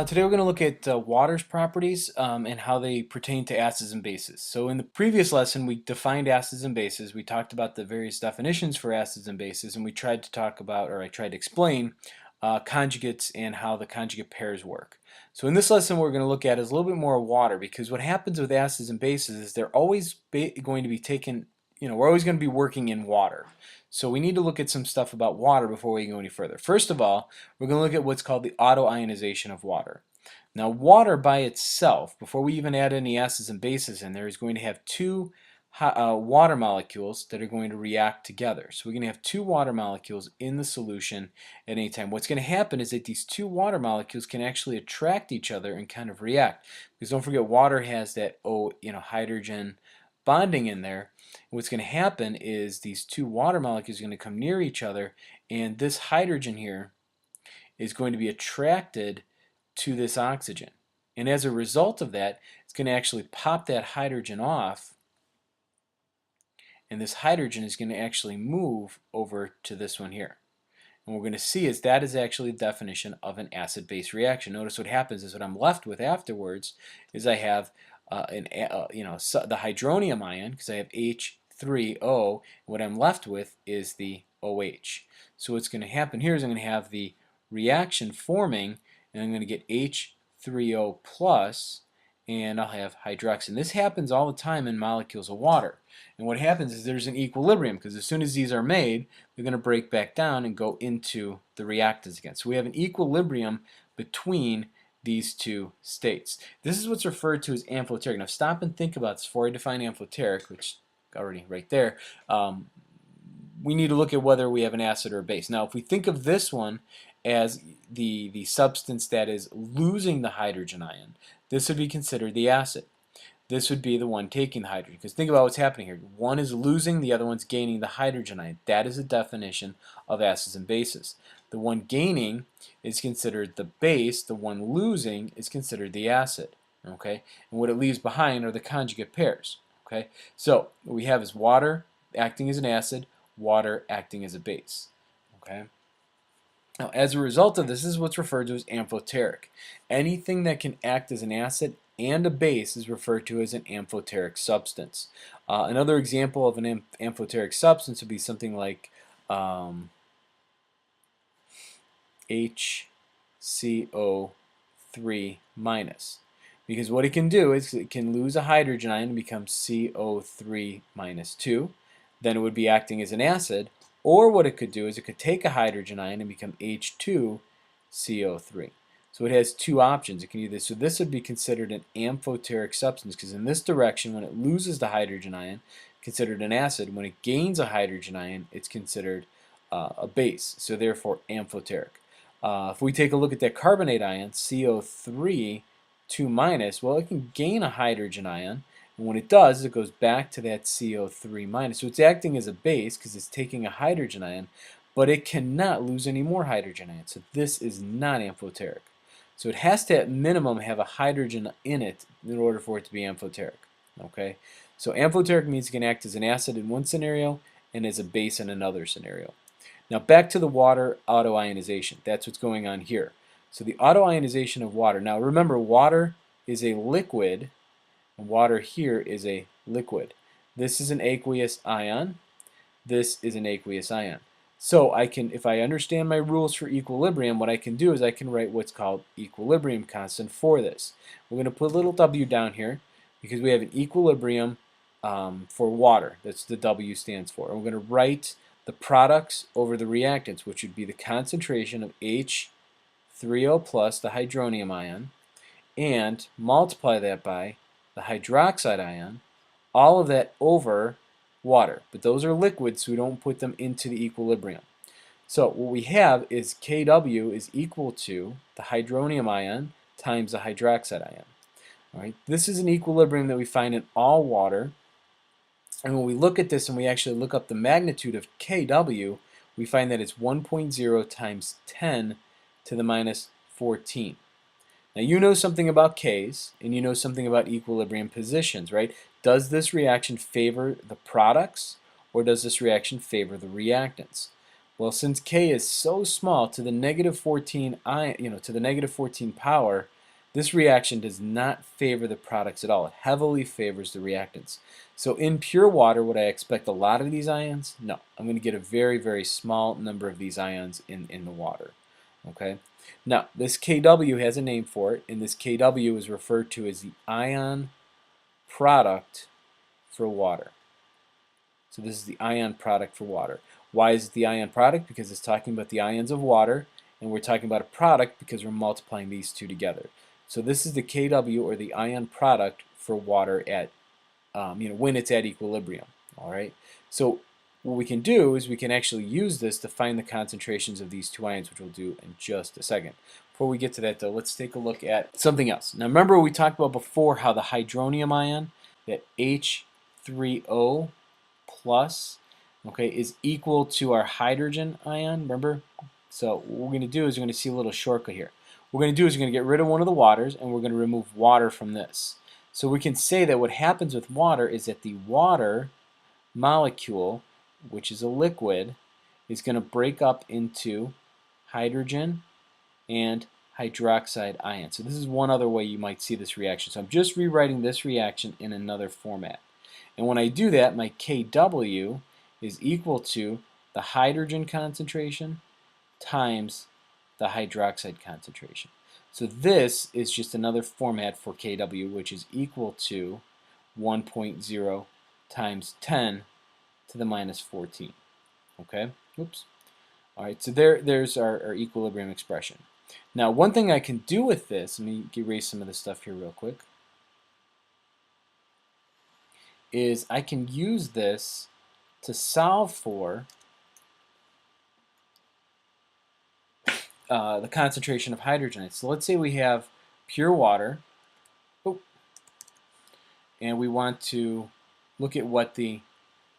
Today we're going to look at water's properties and how they pertain to acids and bases. So in the previous lesson we defined acids and bases, we talked about the various definitions for acids and bases, and we tried to talk about, or I tried to explain, conjugates and how the conjugate pairs work. So in this lesson what we're going to look at is a little bit more water, because what happens with acids and bases is they're always going to be taken, we're always going to be working in water. So we need to look at some stuff about water before we go any further. First of all, we're going to look at what's called the autoionization of water. Now water by itself, before we even add any acids and bases in there, is going to have two water molecules that are going to react together. So we're going to have two water molecules in the solution at any time. What's going to happen is that these two water molecules can actually attract each other and kind of react. Because don't forget, water has that hydrogen bonding in there. What's going to happen is these two water molecules are going to come near each other, and this hydrogen here is going to be attracted to this oxygen. And as a result of that, it's going to actually pop that hydrogen off, and this hydrogen is going to actually move over to this one here. And what we're going to see is that is actually the definition of an acid-base reaction. Notice what happens is what I'm left with afterwards is I have the hydronium ion, because I have H3O. What I'm left with is the OH. So what's going to happen here is I'm going to have the reaction forming, and I'm going to get H3O plus, and I'll have hydroxide. This happens all the time in molecules of water. And what happens is there's an equilibrium, because as soon as these are made, they're going to break back down and go into the reactants again. So we have an equilibrium between these two states. This is what's referred to as amphoteric. Now stop and think about this before I define amphoteric, which already right there. We need to look at whether we have an acid or a base. Now if we think of this one as the substance that is losing the hydrogen ion, this would be considered the acid. This would be the one taking the hydrogen, because think about what's happening here. One is losing, the other one's gaining the hydrogen ion. That is a definition of acids and bases. The one gaining is considered the base, the one losing is considered the acid. Okay? And what it leaves behind are the conjugate pairs. Okay? So what we have is water acting as an acid, water acting as a base. Okay? Now, as a result of this is what's referred to as amphoteric. Anything that can act as an acid and a base is referred to as an amphoteric substance. Another example of an amphoteric substance would be something like HCO3 minus. Because what it can do is it can lose a hydrogen ion and become CO3 minus 2. Then it would be acting as an acid. Or what it could do is it could take a hydrogen ion and become H2CO3. So it has two options. It can either, so this would be considered an amphoteric substance, because in this direction, when it loses the hydrogen ion, considered an acid. When it gains a hydrogen ion, it's considered a base. So therefore amphoteric. If we take a look at that carbonate ion, CO3 2 minus, well, it can gain a hydrogen ion. And when it does, it goes back to that CO3 minus. So it's acting as a base because it's taking a hydrogen ion, but it cannot lose any more hydrogen ions. So this is not amphoteric. So it has to at minimum have a hydrogen in it in order for it to be amphoteric. Okay? So amphoteric means it can act as an acid in one scenario and as a base in another scenario. Now back to the water autoionization. That's what's going on here. So the autoionization of water. Now remember, water is a liquid. Water here is a liquid. This is an aqueous ion. This is an aqueous ion. So I can, if I understand my rules for equilibrium, what I can do is I can write what's called equilibrium constant for this. We're going to put a little w down here because we have an equilibrium for water. That's what the W stands for. And we're going to write the products over the reactants, which would be the concentration of H3O plus, the hydronium ion, and multiply that by the hydroxide ion, all of that over water. But those are liquids, so we don't put them into the equilibrium. So what we have is Kw is equal to the hydronium ion times the hydroxide ion. All right? This is an equilibrium that we find in all water. And when we look at this and we actually look up the magnitude of Kw, we find that it's 1.0 times 10 to the minus 14. Now you know something about Ks, and you know something about equilibrium positions, right? Does this reaction favor the products, or does this reaction favor the reactants? Well, since K is so small, to the negative 14 to the negative 14 power, this reaction does not favor the products at all. It heavily favors the reactants. So in pure water, would I expect a lot of these ions? No. I'm going to get a very, very small number of these ions in the water. Okay. Now, this Kw has a name for it, and this Kw is referred to as the ion product for water. So this is the ion product for water. Why is it the ion product? Because it's talking about the ions of water, and we're talking about a product because we're multiplying these two together. So this is the Kw, or the ion product for water at when it's at equilibrium. All right. So what we can do is we can actually use this to find the concentrations of these two ions, which we'll do in just a second. Before we get to that, though, let's take a look at something else. Now, remember we talked about before how the hydronium ion, that H3O plus, okay, is equal to our hydrogen ion, remember? So what we're going to do is we're going to see a little shortcut here. What we're going to do is we're going to get rid of one of the waters, and we're going to remove water from this. So we can say that what happens with water is that the water molecule, which is a liquid, is going to break up into hydrogen and hydroxide ions. So this is one other way you might see this reaction. So I'm just rewriting this reaction in another format. And when I do that, my Kw is equal to the hydrogen concentration times the hydroxide concentration. So this is just another format for Kw, which is equal to 1.0 times 10 to the minus 14. Okay? Oops. All right, so there's our equilibrium expression. Now, one thing I can do with this, let me erase some of this stuff here real quick, is I can use this to solve for the concentration of hydrogen. So let's say we have pure water, and we want to look at what the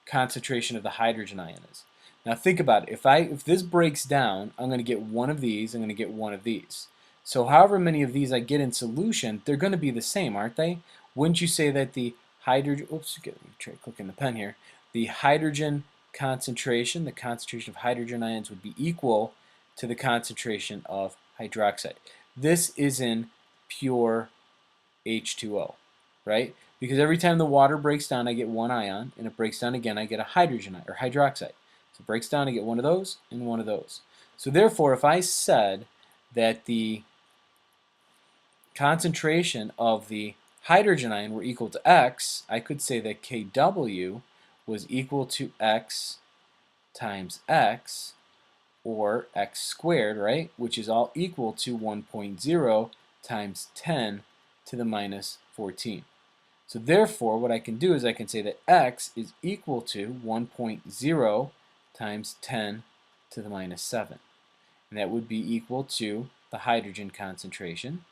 concentration of the hydrogen ion is. Now think about it. If this breaks down, I'm going to get one of these, I'm going to get one of these. So however many of these I get in solution, they're going to be the same, aren't they? Wouldn't you say that the hydrogen, oops, let me try clicking the pen here, the hydrogen concentration, the concentration of hydrogen ions would be equal to the concentration of hydroxide. This is in pure H2O, right? Because every time the water breaks down, I get one ion, and it breaks down again, I get a hydrogen or hydroxide. So it breaks down, I get one of those and one of those. So therefore, if I said that the concentration of the hydrogen ion were equal to X, I could say that Kw was equal to X times X, or X squared, right? Which is all equal to 1.0 times 10 to the minus 14. So therefore, what I can do is I can say that X is equal to 1.0 times 10 to the minus 7. And that would be equal to the hydrogen concentration.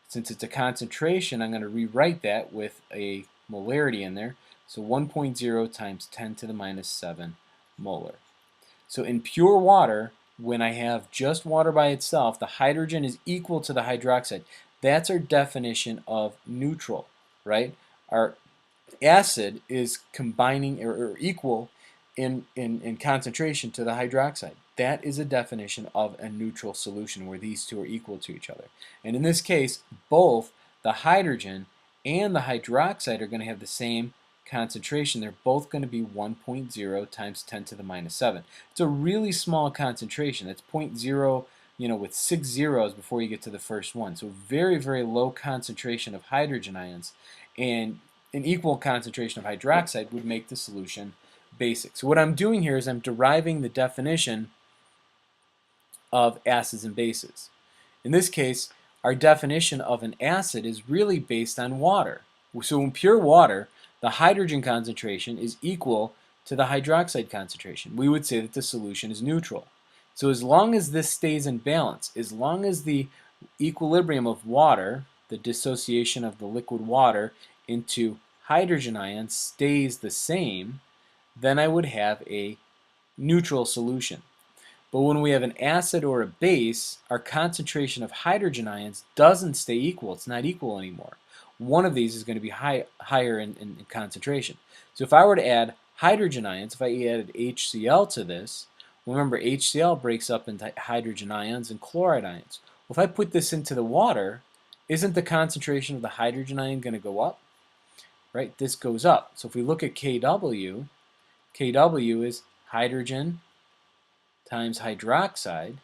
Since it's a concentration, I'm going to rewrite that with a molarity in there. So 1.0 times 10 to the minus 7 molar. So in pure water, when I have just water by itself, the hydrogen is equal to the hydroxide. That's our definition of neutral, right? Our acid is combining or equal in concentration to the hydroxide. That is a definition of a neutral solution where these two are equal to each other. And in this case, both the hydrogen and the hydroxide are going to have the same concentration. They're both going to be 1.0 times 10 to the minus 7. It's a really small concentration. It's 0.0, with 6 zeros before you get to the first one. So very, very low concentration of hydrogen ions, and an equal concentration of hydroxide would make the solution basic. So what I'm doing here is I'm deriving the definition of acids and bases. In this case, our definition of an acid is really based on water. So in pure water, the hydrogen concentration is equal to the hydroxide concentration. We would say that the solution is neutral. So as long as this stays in balance, as long as the equilibrium of water, the dissociation of the liquid water into hydrogen ions stays the same, then I would have a neutral solution. But when we have an acid or a base, our concentration of hydrogen ions doesn't stay equal. It's not equal anymore. One of these is going to be higher in concentration. So if I were to add hydrogen ions, if I added HCl to this, Remember, HCl breaks up into hydrogen ions and chloride ions. Well, if I put this into the water, isn't the concentration of the hydrogen ion going to go up? Right? This goes up. So if we look at Kw, Kw is hydrogen times hydroxide.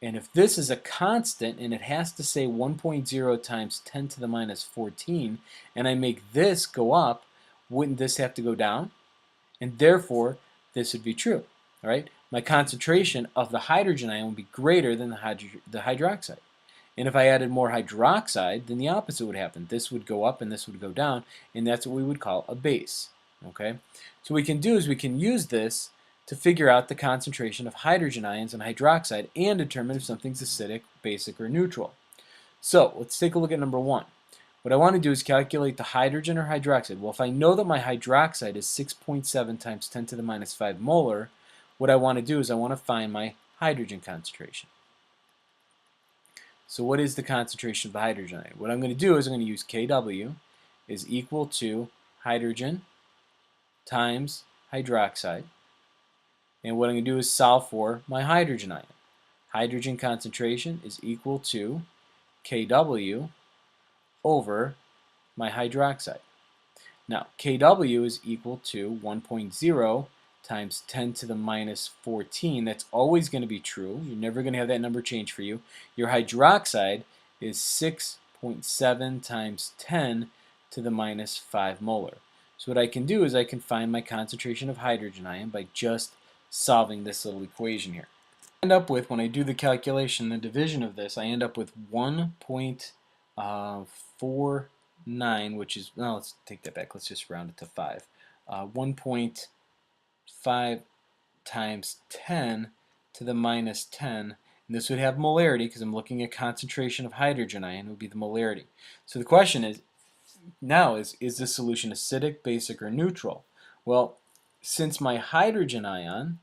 And if this is a constant and it has to say 1.0 times 10 to the minus 14, and I make this go up, wouldn't this have to go down? And therefore, this would be true. All right? My concentration of the hydrogen ion would be greater than the hydroxide. And if I added more hydroxide, then the opposite would happen. This would go up and this would go down, and that's what we would call a base. Okay? So what we can do is we can use this to figure out the concentration of hydrogen ions and hydroxide and determine if something's acidic, basic, or neutral. So let's take a look at number 1. What I want to do is calculate the hydrogen or hydroxide. Well, if I know that my hydroxide is 6.7 times 10 to the minus 5 molar, what I want to do is I want to find my hydrogen concentration. So what is the concentration of the hydrogen ion? What I'm going to do is I'm going to use Kw is equal to hydrogen times hydroxide. And what I'm going to do is solve for my hydrogen ion. Hydrogen concentration is equal to Kw over my hydroxide. Now, Kw is equal to 1.0 times 10 to the minus 14. That's always going to be true. You're never going to have that number change for you. Your hydroxide is 6.7 times 10 to the minus 5 molar. So what I can do is I can find my concentration of hydrogen ion by just solving this little equation here. I end up with, when I do the calculation, the division of this, I end up with 1.49, which is, no, let's take that back. Let's just round it to 5. 1.5 times 10 to the minus 10. And this would have molarity because I'm looking at concentration of hydrogen ion. It would be the molarity. So the question is, now is this solution acidic, basic, or neutral? Well, since my hydrogen ion,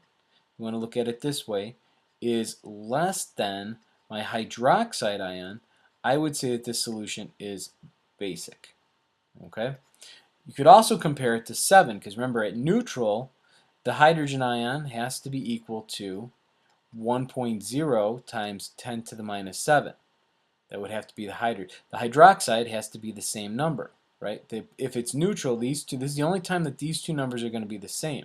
you want to look at it this way, is less than my hydroxide ion, I would say that this solution is basic. Okay? You could also compare it to 7, because remember, at neutral, the hydrogen ion has to be equal to 1.0 times 10 to the minus 7. That would have to be the hydrogen. The hydroxide has to be the same number, right? If it's neutral, these two, this is the only time that these two numbers are going to be the same,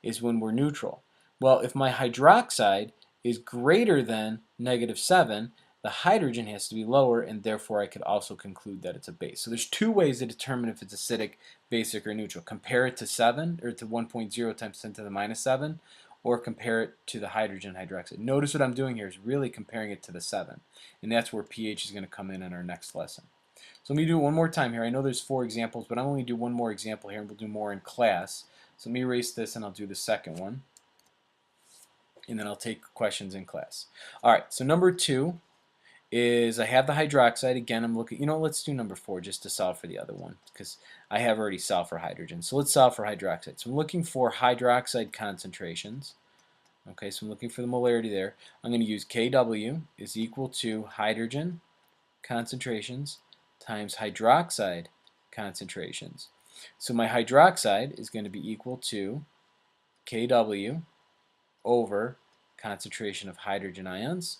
is when we're neutral. Well, if my hydroxide is greater than -7, the hydrogen has to be lower, and therefore I could also conclude that it's a base. So there's two ways to determine if it's acidic, basic, or neutral. Compare it to 7, or to 1.0 times 10 to the minus 7, or compare it to the hydrogen hydroxide. Notice what I'm doing here is really comparing it to the 7, and that's where pH is going to come in our next lesson. So let me do it one more time here. I know there's 4 examples, but I'm only do one more example here, and we'll do more in class. So let me erase this, and I'll do the second one, and then I'll take questions in class. All right, so number 2 is I have the hydroxide. Again, I'm looking, let's do number 4 just to solve for the other one, because I have already solved for hydrogen. So let's solve for hydroxide. So I'm looking for hydroxide concentrations. Okay, so I'm looking for the molarity there. I'm going to use Kw is equal to hydrogen concentrations times hydroxide concentrations. So my hydroxide is going to be equal to Kw over concentration of hydrogen ions.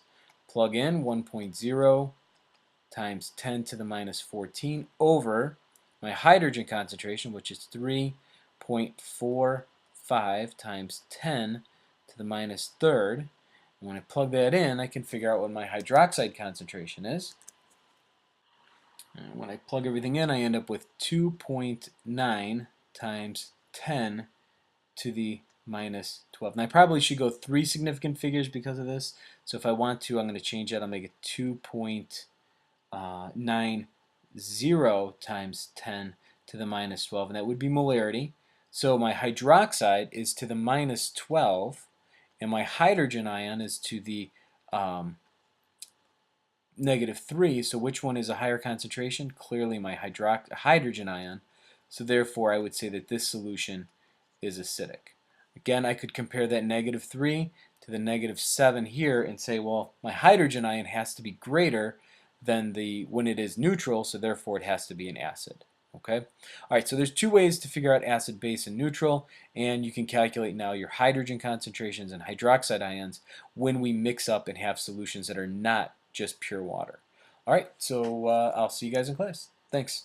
Plug in 1.0 times 10 to the minus 14 over my hydrogen concentration, which is 3.45 times 10 to the minus third. And when I plug that in, I can figure out what my hydroxide concentration is. And when I plug everything in, I end up with 2.9 times 10 to the minus 12. And I probably should go 3 significant figures because of this. So if I want to, I'm going to change that. I'll make it 2.90 times 10 to the minus 12, and that would be molarity. So my hydroxide is to the minus 12, and my hydrogen ion is to the -3. So which one is a higher concentration? Clearly my hydrogen ion. So therefore I would say that this solution is acidic. Again, I could compare that -3 to the -7 here and say, well, my hydrogen ion has to be greater than when it is neutral, so therefore it has to be an acid. Okay. All right, so there's two ways to figure out acid, base, and neutral, and you can calculate now your hydrogen concentrations and hydroxide ions when we mix up and have solutions that are not just pure water. All right, so I'll see you guys in class. Thanks.